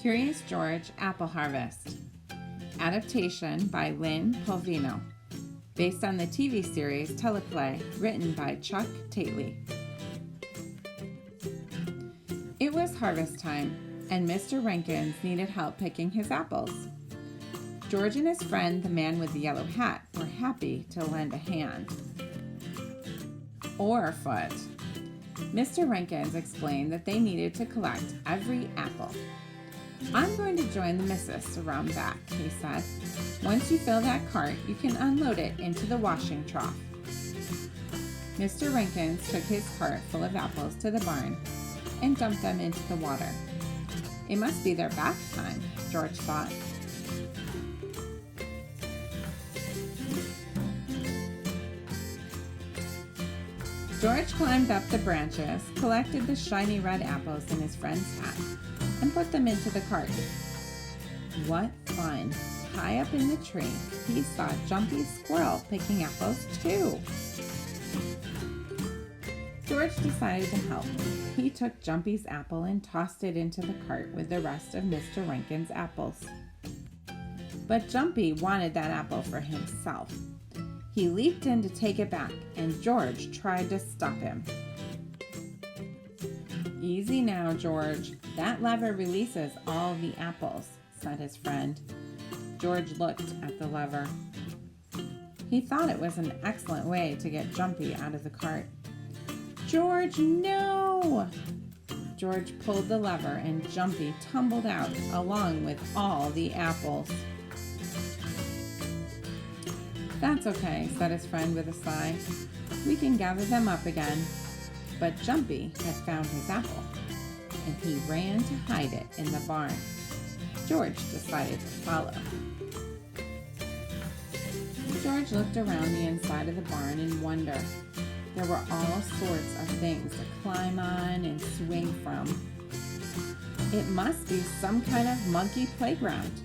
Curious George Apple Harvest. Adaptation by Lynne, Polvino. Based on the TV series Teleplay, written by Chuck Tately. It was harvest time, and Mr. Rankins needed help picking his apples. George and his friend, the man with the yellow hat, were happy to lend a hand. Or a foot. Mr. Rankins explained that they needed to collect every apple. "I'm going to join the missus around back," he said. "Once you fill that cart, you can unload it into the washing trough." Mr. Rankins took his cart full of apples to the barn and dumped them into the water. It must be their bath time, George thought. George climbed up the branches, collected the shiny red apples in his friend's hat, and put them into the cart. What fun! High up in the tree, he saw Jumpy Squirrel picking apples too. George decided to help. He took Jumpy's apple and tossed it into the cart with the rest of Mr. Rankin's apples. But Jumpy wanted that apple for himself. He leaped in to take it back, and George tried to stop him. "Easy now, George. That lever releases all the apples," said his friend. George looked at the lever. He thought it was an excellent way to get Jumpy out of the cart. "George, no!" George pulled the lever, and Jumpy tumbled out along with all the apples. "That's okay," said his friend with a sigh. "We can gather them up again." But Jumpy had found his apple, and he ran to hide it in the barn. George decided to follow. George looked around the inside of the barn in wonder. There were all sorts of things to climb on and swing from. It must be some kind of monkey playground.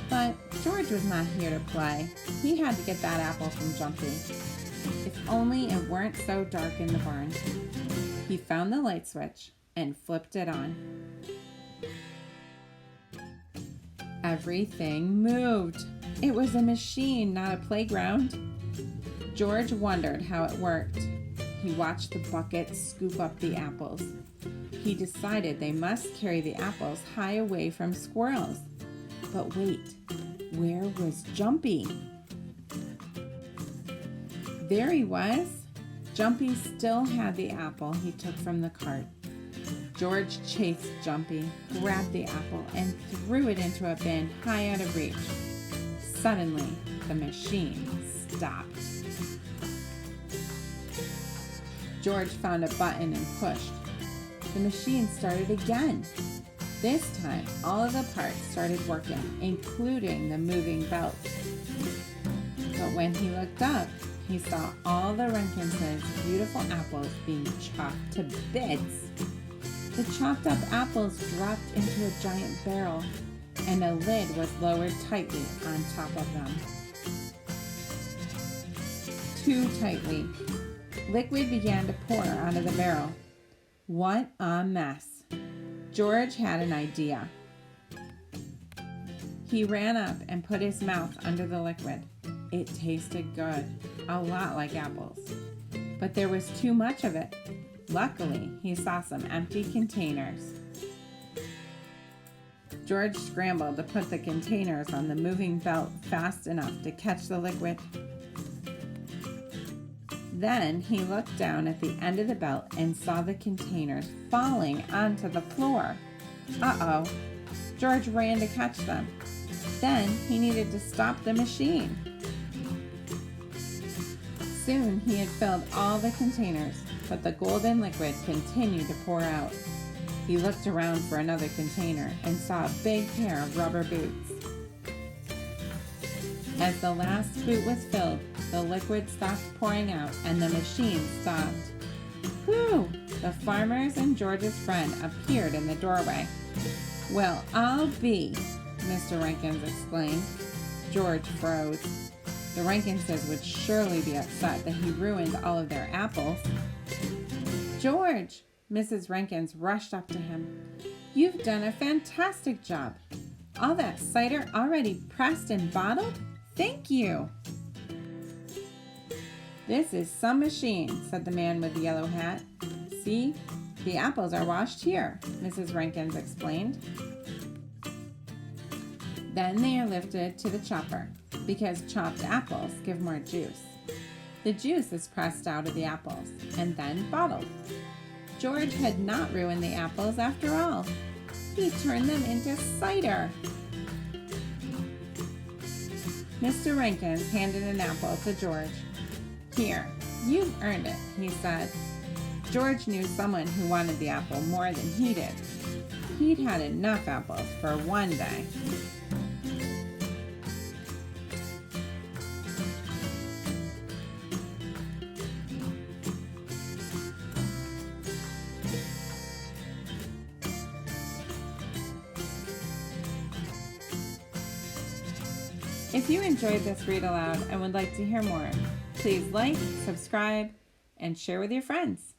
But George was not here to play. He had to get that apple from Jumpy. If only it weren't so dark in the barn. He found the light switch and flipped it on. Everything moved. It was a machine, not a playground. George wondered how it worked. He watched the bucket scoop up the apples. He decided they must carry the apples high away from squirrels. But wait, where was Jumpy? There he was. Jumpy still had the apple he took from the cart. George chased Jumpy, grabbed the apple, and threw it into a bin high out of reach. Suddenly, the machine stopped. George found a button and pushed. The machine started again. This time, all of the parts started working, including the moving belt. But when he looked up, he saw all the Rankins' beautiful apples being chopped to bits. The chopped up apples dropped into a giant barrel, and a lid was lowered tightly on top of them. Too tightly. Liquid began to pour out of the barrel. What a mess! George had an idea. He ran up and put his mouth under the liquid. It tasted good, a lot like apples. But there was too much of it. Luckily, he saw some empty containers. George scrambled to put the containers on the moving belt fast enough to catch the liquid. Then he looked down at the end of the belt and saw the containers falling onto the floor. Uh-oh. George ran to catch them. Then he needed to stop the machine. Soon he had filled all the containers, but the golden liquid continued to pour out. He looked around for another container and saw a big pair of rubber boots. As the last boot was filled, the liquid stopped pouring out and the machine stopped. Whew! The farmers and George's friend appeared in the doorway. "Well, I'll be," Mr. Rankins exclaimed. George froze. The Rankinses would surely be upset that he ruined all of their apples. "George!" Mrs. Rankins rushed up to him. You've done a fantastic job. All that cider already pressed and bottled? Thank you. This is some machine, said the man with the yellow hat. See, the apples are washed here, Mrs. Rankins explained. Then they are lifted to the chopper, because chopped apples give more juice. The juice is pressed out of the apples and then bottled. George had not ruined the apples after all. He turned them into cider. Mr. Rankins handed an apple to George. Here, you've earned it, he said. George knew someone who wanted the apple more than he did. He'd had enough apples for one day. If you enjoyed this read aloud and would like to hear more, please like, subscribe, and share with your friends.